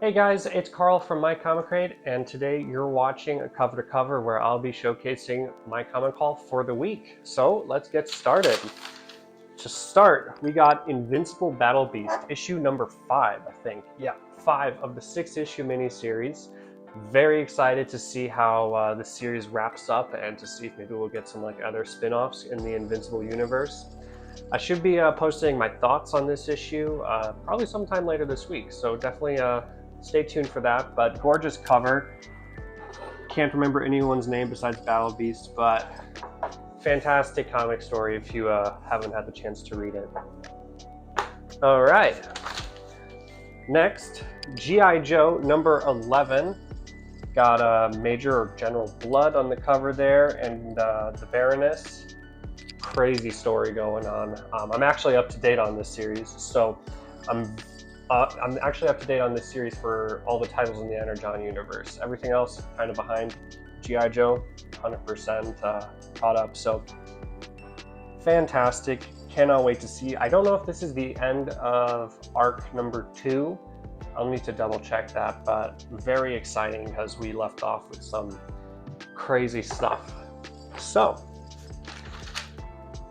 Hey guys, it's Carl from MyComicCrate, and today you're watching a cover to cover where I'll be showcasing my comic haul for the week. So let's get started. To start, we got Invincible Battle Beast, issue number 5, I think. Yeah, 5 of the 6-issue miniseries. Very excited to see how the series wraps up and to see if maybe we'll get some other spin-offs in the Invincible universe. I should be posting my thoughts on this issue probably sometime later this week, so definitely stay tuned for that. But gorgeous cover. Can't remember anyone's name besides Battle Beast, but fantastic comic story if you haven't had the chance to read it. All right. Next, G.I. Joe number 11. Got Major General Blood on the cover there, and the Baroness. Crazy story going on. I'm actually up to date on this series, so I'm actually up to date on this series for all the titles in the Energon universe. Everything else kind of behind. G.I. Joe, 100% caught up. So fantastic. Cannot wait to see. I don't know if this is the end of arc number 2. I'll need to double check that, but very exciting because we left off with some crazy stuff. So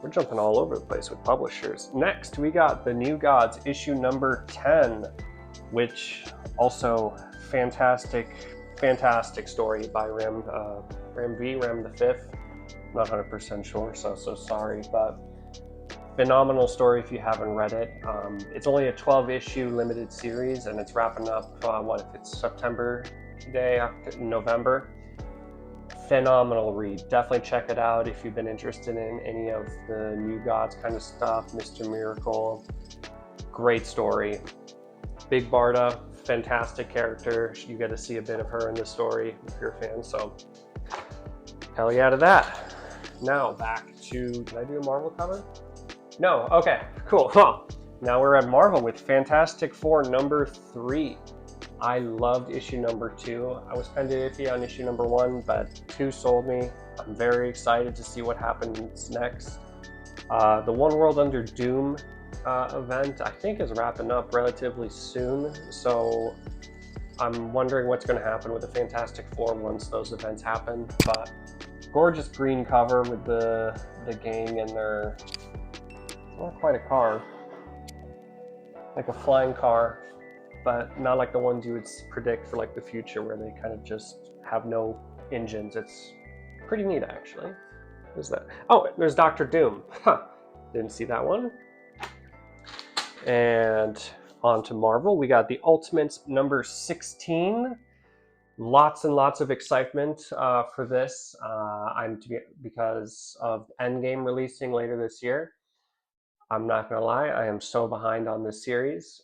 we're jumping all over the place with publishers. Next, we got The New Gods, issue number 10, which also fantastic story by Ram the Fifth. Not 100% sure, so sorry, but phenomenal story if you haven't read it. It's only a 12-issue limited series, and it's wrapping up, what if it's September today, November. Phenomenal read. Definitely check it out if you've been interested in any of the New Gods kind of stuff. Mr. Miracle, great story. Big Barda, fantastic character. You get to see a bit of her in the story if you're a fan, so hell yeah to that. Now back to, did I do a Marvel cover? No, okay, cool. Now we're at Marvel with Fantastic Four number 3. I loved issue number 2. I was kind of iffy on issue number 1, but 2 sold me. I'm very excited to see what happens next. The One World Under Doom event, I think, is wrapping up relatively soon, so I'm wondering what's going to happen with the Fantastic Four once those events happen. But gorgeous green cover with the gang and their, it's not quite a car, like a flying car, but not like the ones you would predict for like the future where they kind of just have no engines. It's pretty neat, actually. Who's that? Oh, there's Doctor Doom. Huh. Didn't see that one. And on to Marvel. We got the Ultimates number 16. Lots and lots of excitement for this. Because of Endgame releasing later this year. I'm not going to lie, I am so behind on this series,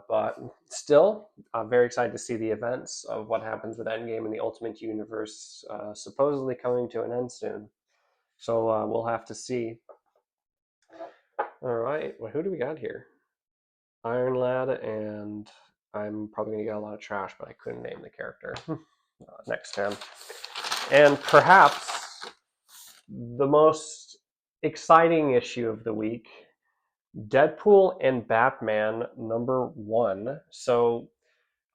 but still, I'm very excited to see the events of what happens with Endgame and the Ultimate Universe supposedly coming to an end soon. So we'll have to see. All right, well, who do we got here? Iron Lad, and I'm probably going to get a lot of trash, but I couldn't name the character next time. And perhaps the most exciting issue of the week, Deadpool and Batman number 1. So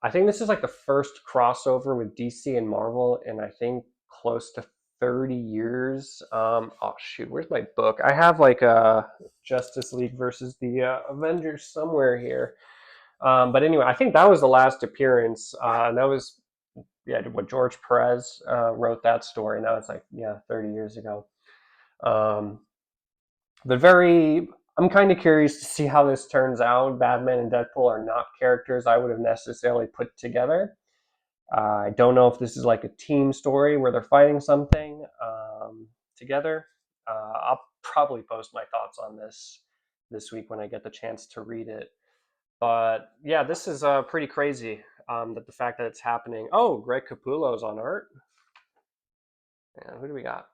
I think this is like the first crossover with DC and Marvel in I think close to 30 years. Oh shoot, where's my book? I have like a Justice League versus the Avengers somewhere here. But anyway, I think that was the last appearance, and that was what George Perez wrote that story. Now it's like 30 years ago. Um, but I'm kind of curious to see how this turns out. Batman and Deadpool are not characters I would have necessarily put together. I don't know if this is like a team story where they're fighting something together. I'll probably post my thoughts on this week when I get the chance to read it. But yeah, this is pretty crazy that the fact that it's happening. Oh, Greg Capullo's on art. And who do we got?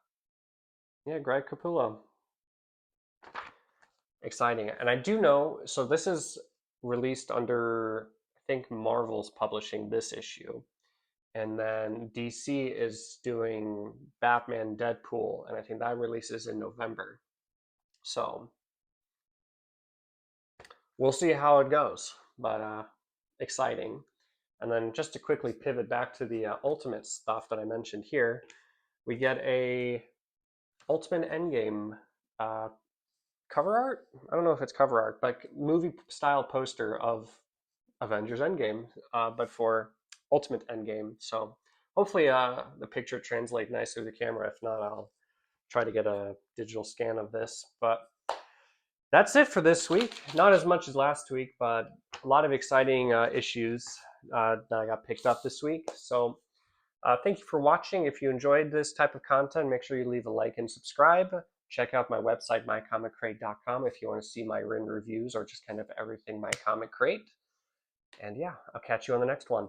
Yeah, Greg Capullo. Exciting. And I do know, so this is released under, I think Marvel's publishing this issue. And then DC is doing Batman Deadpool, and I think that releases in November. So we'll see how it goes, but exciting. And then just to quickly pivot back to the Ultimate stuff that I mentioned here, we get a Ultimate Endgame cover art. I don't know if it's cover art, but movie style poster of Avengers Endgame, but for Ultimate Endgame. So hopefully the picture translates nicely to the camera. If not, I'll try to get a digital scan of this. But that's it for this week. Not as much as last week, but a lot of exciting issues that I got picked up this week. So thank you for watching. If you enjoyed this type of content, make sure you leave a like and subscribe. Check out my website, MyComicCrate.com, if you want to see my written reviews or just kind of everything MyComicCrate. And yeah, I'll catch you on the next one.